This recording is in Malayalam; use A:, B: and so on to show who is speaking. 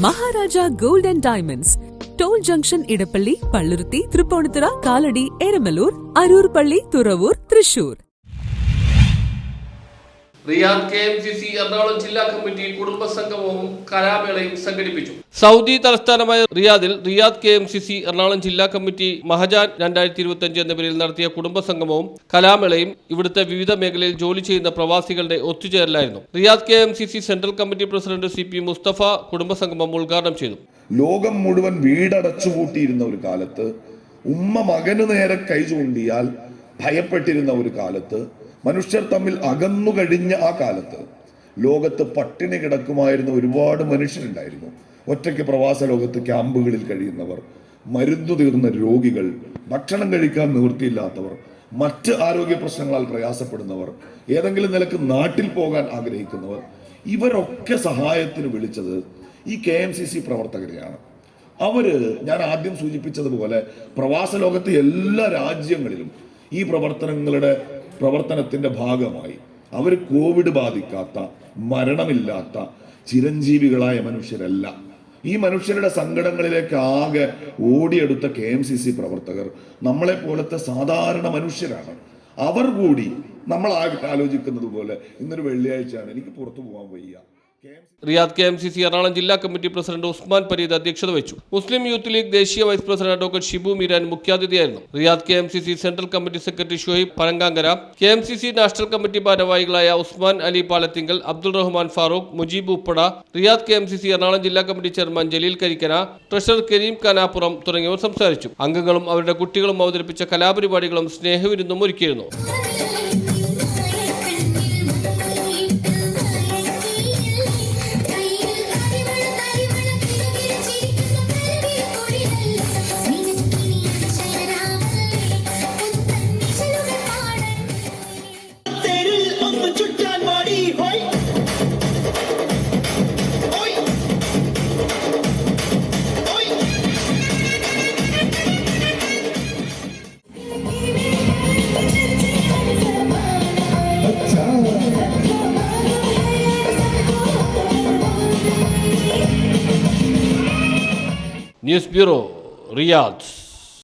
A: Maharaja gold and diamonds, toll junction Edappally, Palluruthy, Tripunithura, Kalady, Eramalloor, Aroor പള്ളി, തുറവൂർ, തൃശൂർ.
B: റിയാദ് KMCC എറണാകുളം ജില്ലാ കമ്മിറ്റി കുടുംബസംഗമവും കലാമേളയും സംഘടിപ്പിച്ചു. സൗദി തലസ്ഥാനമായ റിയാദിൽ റിയാദ് KMCC എറണാകുളം ജില്ലാ കമ്മിറ്റി മഹജാൻ 2025 എന്ന പേരിൽ നടത്തിയ കുടുംബസംഗമവും കലാമേളയും ഇവിടുത്തെ വിവിധ മേഖലയിൽ ജോലി ചെയ്യുന്ന പ്രവാസികളുടെ ഒത്തുചേരലായിരുന്നു. Riyadh KMCC central committee president CP Mustafa കുടുംബസംഗമം ഉദ്ഘാടനം ചെയ്തു.
C: ലോകം മുഴുവൻ വീടടച്ചുപൂട്ടിയിരുന്ന ഒരു കാലത്ത്, ഉമ്മ മകന് നേരെ കൈ ചൂണ്ടിയാൽ ഭയപ്പെട്ടിരുന്ന ഒരു കാലത്ത്, മനുഷ്യർ തമ്മിൽ അകന്നു കഴിഞ്ഞ ആ കാലത്ത് ലോകത്ത് പട്ടിണി കിടക്കുമായിരുന്ന ഒരുപാട് മനുഷ്യരുണ്ടായിരുന്നു. ഒറ്റയ്ക്ക് പ്രവാസ ലോകത്ത് ക്യാമ്പുകളിൽ കഴിയുന്നവർ, മരുന്നു തീർന്ന രോഗികൾ, ഭക്ഷണം കഴിക്കാൻ നിവൃത്തിയില്ലാത്തവർ, മറ്റ് ആരോഗ്യ പ്രശ്നങ്ങളാൽ പ്രയാസപ്പെടുന്നവർ, ഏതെങ്കിലും നിലക്ക് നാട്ടിൽ പോകാൻ ആഗ്രഹിക്കുന്നവർ, ഇവരൊക്കെ സഹായത്തിന് വിളിച്ചത് ഈ KMCC പ്രവർത്തകരെയാണ്. ഞാൻ ആദ്യം സൂചിപ്പിച്ചതുപോലെ പ്രവാസ ലോകത്തെ എല്ലാ രാജ്യങ്ങളിലും ഈ പ്രവർത്തനത്തിന്റെ ഭാഗമായി അവർ കോവിഡ് ബാധിക്കാത്ത, മരണമില്ലാത്ത ചിരഞ്ജീവികളായ മനുഷ്യരല്ല. ഈ മനുഷ്യരുടെ സങ്കടങ്ങളിലേക്ക് ആകെ ഓടിയെടുത്ത KMCC പ്രവർത്തകർ നമ്മളെ പോലത്തെ സാധാരണ മനുഷ്യരാണ്. അവർ കൂടി നമ്മൾ ആലോചിക്കുന്നത് പോലെ ഇന്നൊരു വെള്ളിയാഴ്ചയാണ്, എനിക്ക് പുറത്തു പോകാൻ വയ്യ.
B: റിയാദ് KMCC എറണാകുളം ജില്ലാ കമ്മിറ്റി പ്രസിഡന്റ് ഉസ്മാൻ പരീദ് അധ്യക്ഷത വഹിച്ചു. മുസ്ലിം യൂത്ത് ലീഗ് ദേശീയ vice president advocate Shibu Meeran മുഖ്യാതിഥിയായിരുന്നു. Riyadh KMCC central committee secretary Shuhaib Panankangara, KMCC national committee ഭാരവാഹികളായ ഉസ്മാൻ അലി പാലത്തിങ്കൽ, അബ്ദുൾ റഹ്മാൻ ഫാറൂഖ്, മുജീബ് ഉപ്പട, റിയാദ് KMCC എറണാകുളം ജില്ലാ committee chairman Jaleel Karikkana, treasurer Kareem Kanappuram തുടങ്ങിയവർ സംസാരിച്ചു. അംഗങ്ങളും അവരുടെ കുട്ടികളും അവതരിപ്പിച്ച കലാപരിപാടികളും സ്നേഹവിരുന്നും ഒരുക്കിയിരുന്നു. News bureau, Riyadh.